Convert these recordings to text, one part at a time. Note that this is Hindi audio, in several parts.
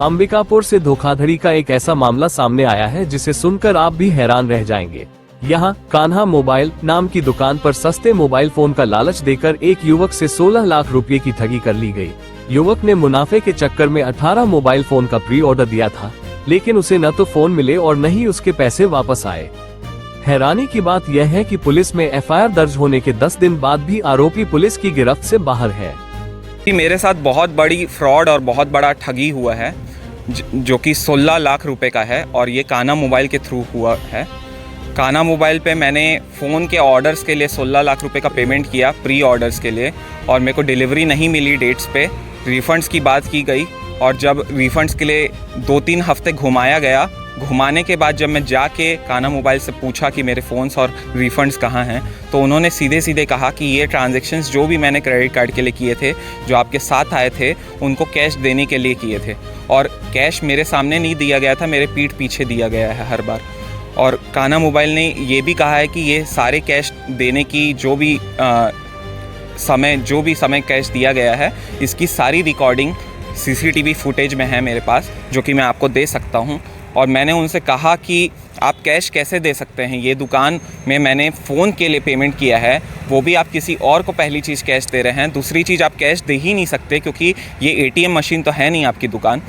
अंबिकापुर से धोखाधड़ी का एक ऐसा मामला सामने आया है जिसे सुनकर आप भी हैरान रह जाएंगे। यहाँ कान्हा मोबाइल नाम की दुकान पर सस्ते मोबाइल फोन का लालच देकर एक युवक से 16 लाख रुपए की ठगी कर ली गई। युवक ने मुनाफे के चक्कर में 18 मोबाइल फोन का प्री ऑर्डर दिया था, लेकिन उसे न तो फोन मिले और न ही उसके पैसे वापस आए। हैरानी की बात यह है कि पुलिस में एफआईआर दर्ज होने के 10 दिन बाद भी आरोपी पुलिस की गिरफ्त से बाहर है। मेरे साथ बहुत बड़ी फ्रॉड और बहुत बड़ा ठगी हुआ है जो कि 16 लाख रुपए का है और ये कान्हा मोबाइल के थ्रू हुआ है। कान्हा मोबाइल पे मैंने फ़ोन के ऑर्डर्स के लिए 16 लाख रुपए का पेमेंट किया प्री ऑर्डर्स के लिए, और मेरे को डिलीवरी नहीं मिली डेट्स पे। रिफ़ंड्स की बात की गई और जब रिफ़ंड्स के लिए 2-3 हफ्ते घुमाया गया, घुमाने के बाद जब मैं जाके कान्हा मोबाइल से पूछा कि मेरे फ़ोन्स और रिफ़ंड्स कहाँ हैं, तो उन्होंने सीधे सीधे कहा कि ये ट्रांजैक्शंस जो भी मैंने क्रेडिट कार्ड के लिए किए थे, जो आपके साथ आए थे, उनको कैश देने के लिए किए थे, और कैश मेरे सामने नहीं दिया गया था, मेरे पीठ पीछे दिया गया है हर बार। और कान्हा मोबाइल ने ये भी कहा है कि ये सारे कैश देने की जो भी समय कैश दिया गया है, इसकी सारी रिकॉर्डिंग सीसीटीवी फुटेज में है मेरे पास, जो कि मैं आपको दे सकता हूँ। और मैंने उनसे कहा कि आप कैश कैसे दे सकते हैं, ये दुकान में मैंने फ़ोन के लिए पेमेंट किया है, वो भी आप किसी और को पहली चीज़ कैश दे रहे हैं, दूसरी चीज़ आप कैश दे ही नहीं सकते क्योंकि ये एटीएम मशीन तो है नहीं आपकी दुकान।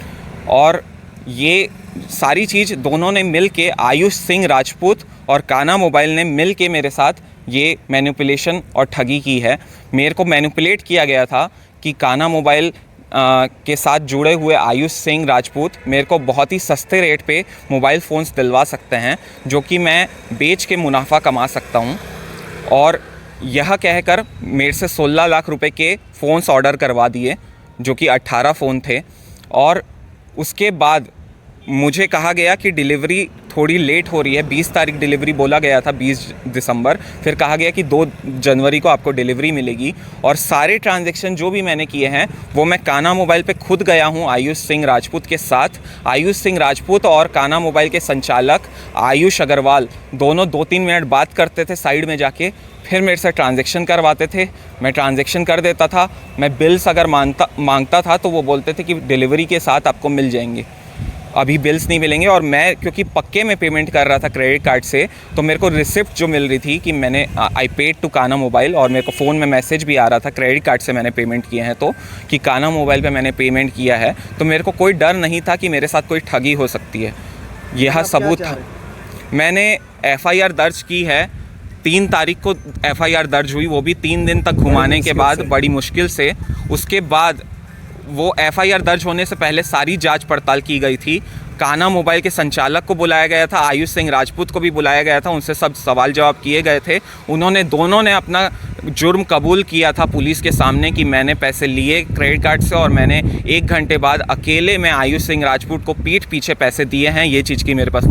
और ये सारी चीज़ दोनों ने मिल के, आयुष सिंह राजपूत और कान्हा मोबाइल ने मिल के मेरे साथ ये मैनिपुलेशन और ठगी की है। मेरे को मैनिपुलेट किया गया था कि कान्हा मोबाइल के साथ जुड़े हुए आयुष सिंह राजपूत मेरे को बहुत ही सस्ते रेट पे मोबाइल फ़ोन्स दिलवा सकते हैं, जो कि मैं बेच के मुनाफा कमा सकता हूं। और यह कहकर मेरे से 16 लाख रुपए के फ़ोन्स ऑर्डर करवा दिए, जो कि 18 फ़ोन थे। और उसके बाद मुझे कहा गया कि डिलीवरी थोड़ी लेट हो रही है, 20 तारीख डिलीवरी बोला गया था, 20 दिसंबर, फिर कहा गया कि 2 जनवरी को आपको डिलीवरी मिलेगी। और सारे ट्रांजैक्शन जो भी मैंने किए हैं वो मैं कान्हा मोबाइल पे खुद गया हूँ आयुष सिंह राजपूत के साथ। आयुष सिंह राजपूत और कान्हा मोबाइल के संचालक आयुष अग्रवाल दोनों 2-3 मिनट बात करते थे साइड में जाके, फिर मेरे से ट्रांजैक्शन करवाते थे, मैं ट्रांजैक्शन कर देता था। मैं बिल्स अगर मांगता था तो वो बोलते थे कि डिलीवरी के साथ आपको मिल जाएंगे, अभी बिल्स नहीं मिलेंगे। और मैं क्योंकि पक्के में पेमेंट कर रहा था क्रेडिट कार्ड से, तो मेरे को रिसिप्ट जो मिल रही थी कि मैंने I paid to Kanha mobile, और मेरे को फ़ोन में मैसेज भी आ रहा था क्रेडिट कार्ड से मैंने पेमेंट किए हैं, तो कि कान्हा मोबाइल पे मैंने पेमेंट किया है। तो मेरे को कोई डर नहीं था कि मेरे साथ कोई ठगी हो सकती है। यह सबूत था। मैंने एफआईआर दर्ज की है, 3 तारीख को एफआईआर दर्ज हुई, वो भी 3 दिन तक घुमाने के बाद, बड़ी मुश्किल से। उसके बाद वो एफआईआर दर्ज होने से पहले सारी जांच पड़ताल की गई थी। कान्हा मोबाइल के संचालक को बुलाया गया था, आयुष सिंह राजपूत को भी बुलाया गया था, उनसे सब सवाल जवाब किए गए थे। दोनों ने अपना जुर्म कबूल किया था पुलिस के सामने कि मैंने पैसे लिए क्रेडिट कार्ड से, और मैंने 1 घंटे बाद अकेले में आयुष सिंह राजपूत को पीठ पीछे पैसे दिए हैं। ये चीज़ की मेरे पास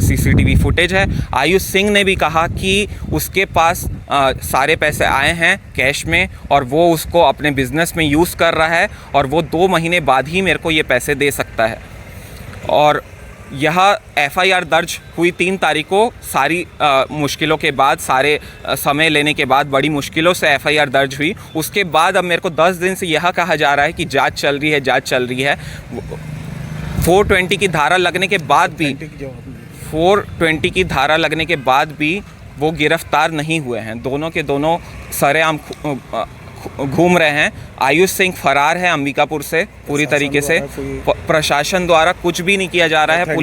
सीसीटीवी फुटेज है। आयुष सिंह ने भी कहा कि उसके पास सारे पैसे आए हैं कैश में, और वो उसको अपने बिजनेस में यूज़ कर रहा है, और वो 2 महीने बाद ही मेरे को ये पैसे दे सकता है। और यह एफआईआर दर्ज हुई 3 तारीख को, सारी मुश्किलों के बाद, सारे समय लेने के बाद, बड़ी मुश्किलों से एफआईआर दर्ज हुई। उसके बाद अब मेरे को 10 दिन से यह कहा जा रहा है कि जांच चल रही है। 420 की धारा लगने के बाद भी वो गिरफ्तार नहीं हुए हैं। दोनों के दोनों सरेआम घूम रहे हैं। आयुष सिंह फरार है अंबिकापुर से पूरी तरीके से। प्रशासन द्वारा कुछ भी नहीं किया जा रहा है।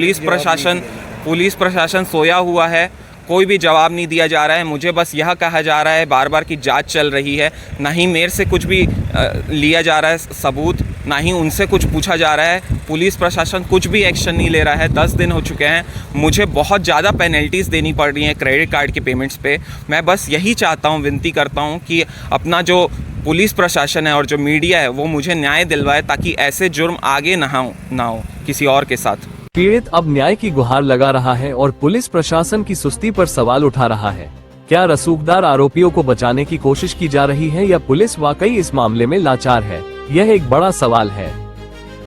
पुलिस प्रशासन सोया हुआ है, कोई भी जवाब नहीं दिया जा रहा है। मुझे बस यह कहा जा रहा है बार बार कि जांच चल रही है, ना ही मेरे से कुछ भी लिया जा रहा है सबूत, ना ही उनसे कुछ पूछा जा रहा है। पुलिस प्रशासन कुछ भी एक्शन नहीं ले रहा है। 10 दिन हो चुके हैं, मुझे बहुत ज़्यादा पेनल्टीज़ देनी पड़ रही हैं क्रेडिट कार्ड के पेमेंट्स पे। मैं बस यही चाहता हूँ, विनती करता हूँ कि अपना जो पुलिस प्रशासन है और जो मीडिया है वो मुझे न्याय दिलवाए, ताकि ऐसे जुर्म आगे ना हो किसी और के साथ। पीड़ित अब न्याय की गुहार लगा रहा है और पुलिस प्रशासन की सुस्ती पर सवाल उठा रहा है। क्या रसूखदार आरोपियों को बचाने की कोशिश की जा रही है या पुलिस वाकई इस मामले में लाचार है? यह एक बड़ा सवाल है।